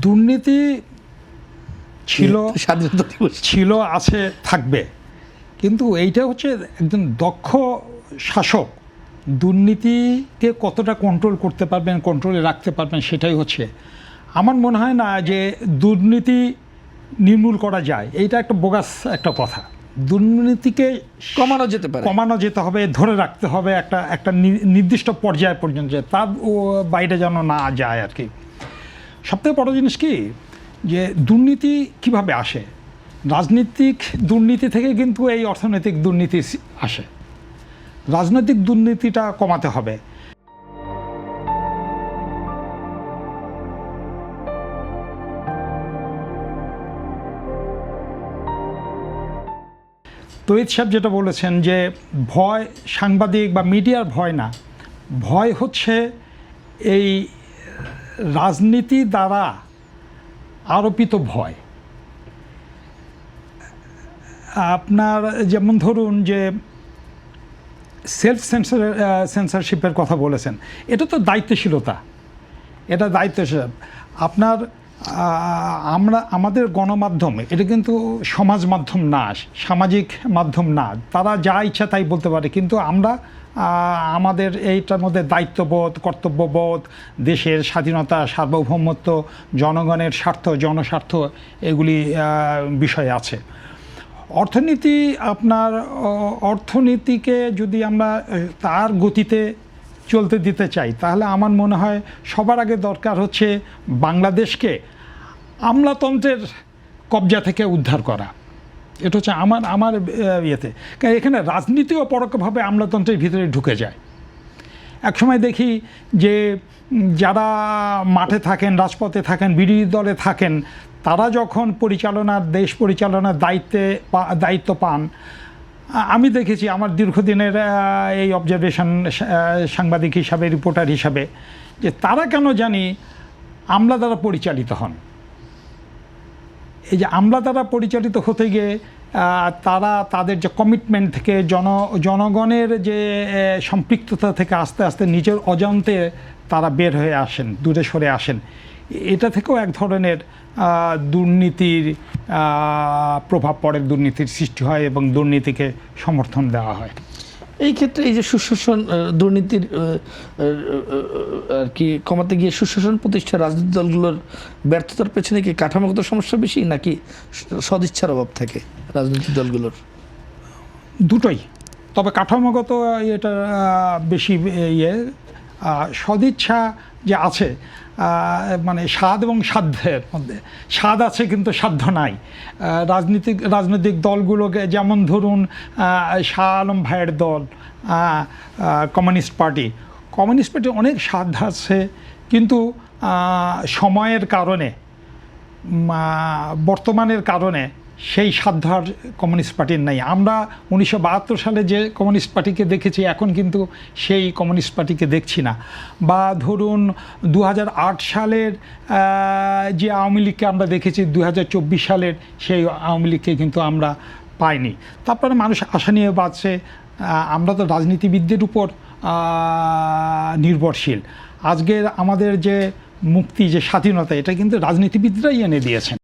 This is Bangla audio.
দুর্নীতি ছিল, স্বাধীনতা দিবস ছিল, আছে, থাকবে, কিন্তু এইটা হচ্ছে একজন দক্ষ শাসক দুর্নীতিকে কতটা কন্ট্রোল করতে পারবেন, কন্ট্রোলে রাখতে পারবেন, সেটাই হচ্ছে। আমার মনে হয় না যে দুর্নীতি নির্মূল করা যায়, এইটা একটা বোগাস একটা কথা। দুর্নীতিকে কমানো যেতে পারে, কমানো যেতে হবে, ধরে রাখতে হবে একটা একটা নির্দিষ্ট পর্যায় পর্যন্ত, তার বাইরে যেন না যায় আর কি। সবথেকে বড় জিনিস কি, যে দুর্নীতি কিভাবে আসে? রাজনৈতিক দুর্নীতি থেকে কিন্তু এই অর্থনৈতিক দুর্নীতি আসে। রাজনৈতিক দুর্নীতিটা কমাতে হবে। তৈয়দ সাহেব যেটা বলেছেন যে ভয় সাংবাদিক বা মিডিয়ার ভয় না, ভয় হচ্ছে এই রাজনীতি দ্বারা আরোপিত ভয়। আপনার যেমন ধরুন যে সেলফ সেন্সরশিপের কথা বলেছেন, এটা তো দায়িত্বশীলতা, এটা দায়িত্বশীল। আপনার আমাদের গণমাধ্যম এটা কিন্তু সমাজ মাধ্যম না, সামাজিক মাধ্যম না, তারা যা ইচ্ছা তাই বলতে পারে, কিন্তু আমরা আমাদের এইটার মধ্যে দায়িত্ববোধ, কর্তব্যবোধ, দেশের স্বাধীনতা, সার্বভৌমত্ব, জনগণের স্বার্থ, জনস্বার্থ, এগুলি বিষয় আছে। অর্থনীতি, আপনার অর্থনীতিকে যদি আমরা তার গতিতে চলতে দিতে চাই, তাহলে আমার মনে হয় সবার আগে দরকার হচ্ছে বাংলাদেশকে আমলাতন্ত্রের কবজা থেকে উদ্ধার করা। এটা হচ্ছে আমার ইয়েতে, কারণ এখানে রাজনীতিও পরোক্ষভাবে আমলাতন্ত্রের ভিতরে ঢুকে যায়। একসময় দেখি যে যারা মাঠে থাকেন, রাজপথে থাকেন, বিরোধী দলে থাকেন, তারা যখন দেশ পরিচালনার দায়িত্ব পান, আমি দেখেছি আমার দীর্ঘদিনের এই অবজারভেশন সাংবাদিক হিসাবে, রিপোর্টার হিসাবে, যে তারা কেন জানি আমলা দ্বারা পরিচালিত হন। এই যে আমলা দ্বারা পরিচালিত হতে গিয়ে তারা তাদের যে কমিটমেন্ট থেকে, জনগণের যে সম্পৃক্ততা থেকে আস্তে আস্তে নিজের অজান্তে তারা বের হয়ে আসেন, দূরে সরে আসেন। এটা থেকেও এক ধরনের দুর্নীতির প্রভাব পড়ে, দুর্নীতির সৃষ্টি হয় এবং দুর্নীতিকে সমর্থন দেওয়া হয়। এই ক্ষেত্রে এই যে সুশাসন, দুর্নীতির আর কি কমাতে গিয়ে সুশাসন প্রতিষ্ঠা রাজনৈতিক দলগুলোর ব্যর্থতার পেছনে কি কাঠামোগত সমস্যা বেশি, নাকি সদিচ্ছার অভাব থাকে রাজনৈতিক দলগুলোর? দুটোই, তবে কাঠামোগত এটা বেশি সদিচ্ছা যে আছে, মানে স্বাদ এবং সাধ্যের মধ্যে স্বাদ আছে কিন্তু সাধ্য নাই। রাজনৈতিক দলগুলোকে, যেমন ধরুন শাহ আলম ভাইয়ের দল কমিউনিস্ট পার্টি অনেক সাধ্য আছে, কিন্তু সময়ের কারণে, বর্তমানের কারণে সেই সাধ্য আর কমিউনিস্ট পার্টির নাই। আমরা 1972 সালে যে কমিউনিস্ট পার্টিকে দেখেছি, এখন কিন্তু সেই কমিউনিস্ট পার্টিকে দেখছি না। বা ধরুন 2008 সালের যে আওয়ামী লীগকে আমরা দেখেছি, 2024 সালের সেই আওয়ামী লীগকে কিন্তু আমরা পাইনি। তারপরে মানুষ আশা নিয়ে বাঁচছে। আমরা তো রাজনীতিবিদদের উপর নির্ভরশীল। আজকের আমাদের যে মুক্তি, যে স্বাধীনতা, এটা কিন্তু রাজনীতিবিদরাই এনে দিয়েছেন।